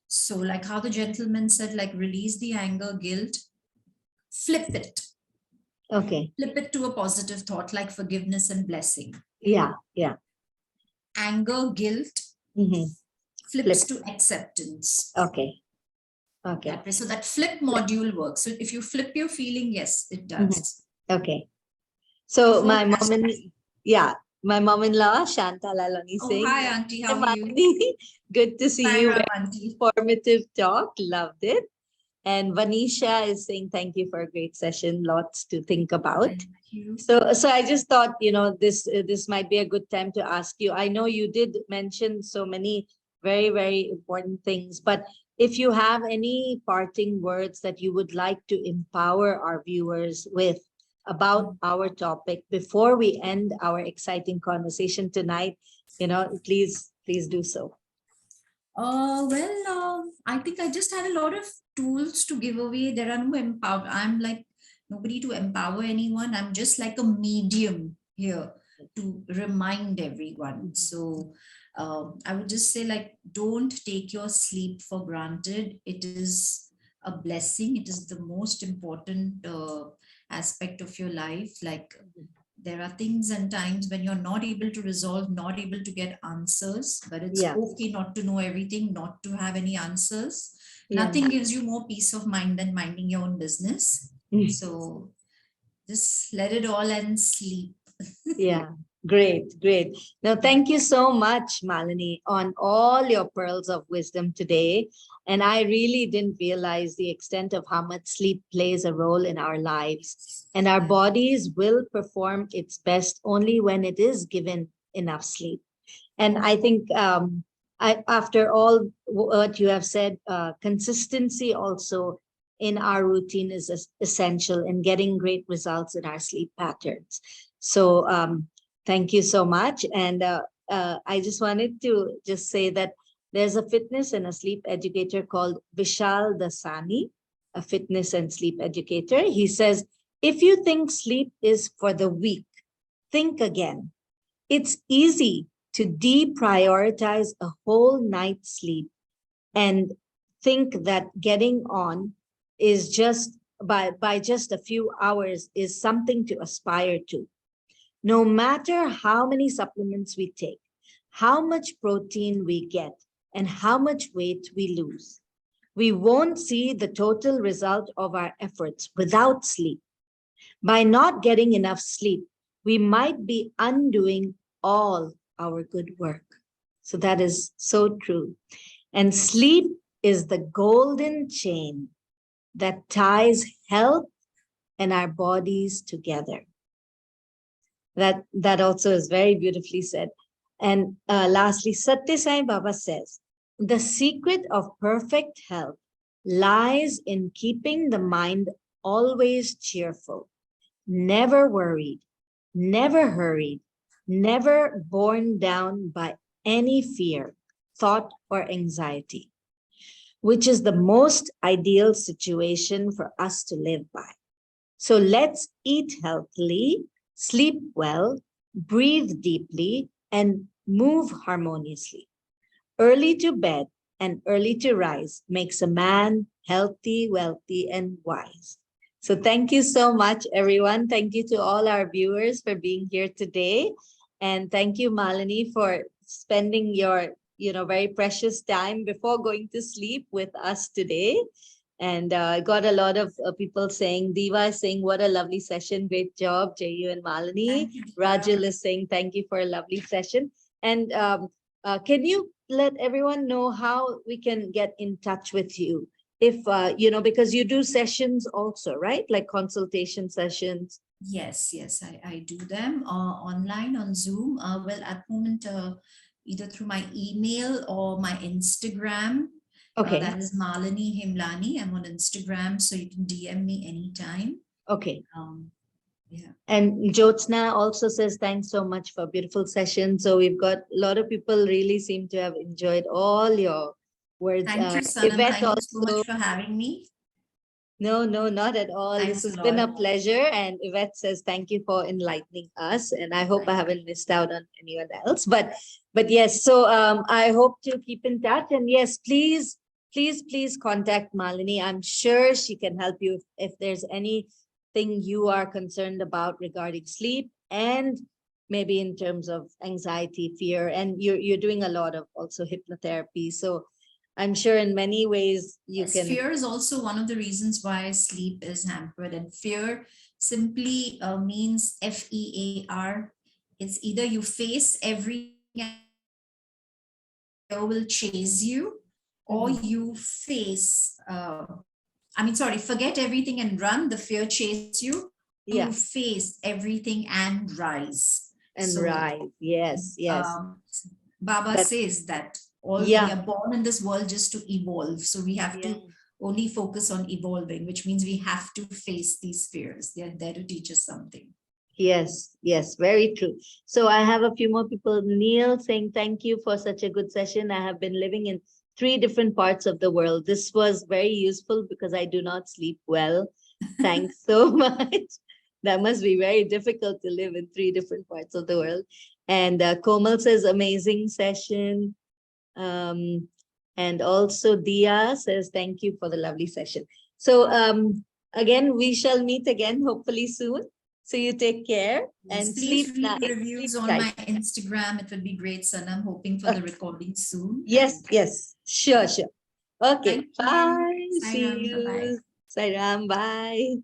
So like how the gentleman said, like release the anger, guilt, flip it. Okay. Flip it to a positive thought like forgiveness and blessing. Yeah. Anger, guilt, flips to acceptance. Okay. So that flip module works. So if you flip your feeling, yes, it does. Okay. So my mom-in-law, Shanta Lalani saying, hi, Auntie, how are you? Good to see you. Auntie. Informative talk. Loved it. And Vanisha is saying, thank you for a great session. Lots to think about. Thank you. So I just thought, this might be a good time to ask you. I know you did mention so many very, very important things, but if you have any parting words that you would like to empower our viewers with about our topic before we end our exciting conversation tonight, please do so. I think I just had a lot of tools to give away. There are no empower. I'm like nobody to empower anyone. I'm just like a medium here to remind everyone. So I would just say, like, don't take your sleep for granted. It is a blessing. It is the most important aspect of your life. Like, there are things and times when you're not able to resolve, not able to get answers, but it's okay not to know everything, not to have any answers. Nothing gives you more peace of mind than minding your own business. So just let it all and sleep. Great. Now, thank you so much, Malini, on all your pearls of wisdom today. And I really didn't realize the extent of how much sleep plays a role in our lives. And our bodies will perform its best only when it is given enough sleep. And I think after all what you have said, consistency also in our routine is essential in getting great results in our sleep patterns. So thank you so much. And I just wanted to just say that there's a fitness and a sleep educator called Vishal Dasani, a fitness and sleep educator. He says, if you think sleep is for the weak, think again. It's easy to deprioritize a whole night's sleep and think that getting on is just by just a few hours is something to aspire to. No matter how many supplements we take, how much protein we get, and how much weight we lose, we won't see the total result of our efforts without sleep. By not getting enough sleep, we might be undoing all our good work. So that is so true. And sleep is the golden chain that ties health and our bodies together. That also is very beautifully said. And lastly, Satya Sai Baba says, the secret of perfect health lies in keeping the mind always cheerful, never worried, never hurried, never borne down by any fear, thought, or anxiety, which is the most ideal situation for us to live by. So let's eat healthily, sleep well, breathe deeply, and move harmoniously. Early to bed and early to rise makes a man healthy, wealthy, and wise. So thank you so much, everyone. Thank you to all our viewers for being here today. And thank you, Malini, for spending your very precious time before going to sleep with us today. And I got a lot of people saying, Diva is saying, what a lovely session. Great job, Jayu and Malini. Rajul is saying, thank you for a lovely session. And can you let everyone know how we can get in touch with you? If, because you do sessions also, right? Like consultation sessions. Yes, I do them online on Zoom. Well, at the moment, either through my email or my Instagram. Okay. That is Malini Hemlani. I'm on Instagram, so you can DM me anytime. Okay. Yeah. And Jyotsna also says, thanks so much for a beautiful session. So we've got a lot of people really seem to have enjoyed all your words. Thank you, Sanam. Yvette Thank you so also, much for having me. No, not at all. Thanks This has a been a lot. pleasure. And Yvette says, thank you for enlightening us. And I hope I haven't missed out on anyone else. But yes, so I hope to keep in touch. And yes, please contact Malini. I'm sure she can help you if there's anything you are concerned about regarding sleep and maybe in terms of anxiety, fear. And you're doing a lot of also hypnotherapy. So I'm sure in many ways you can. Fear is also one of the reasons why sleep is hampered, and fear simply means FEAR. It's either you face everything and fear will chase you, or you face, forget everything and run, the fear chases you. You face everything and rise. And rise, yes. Baba says that we are born in this world just to evolve. So we have to only focus on evolving, which means we have to face these fears. They are there to teach us something. Yes, very true. So I have a few more people. Neil saying, thank you for such a good session. I have been living in 3 different parts of the world. This was very useful because I do not sleep well. Thanks so much. That must be very difficult to live in 3 different parts of the world. And Komal says, amazing session. And also Dia says, thank you for the lovely session. So again, we shall meet again, hopefully soon. So you take care and please sleep. Read reviews on my Instagram. It would be great, son. I'm hoping for the recording soon. Yes, sure. Okay, bye. Sai See Ram, you. bye-bye. Sai Ram, bye.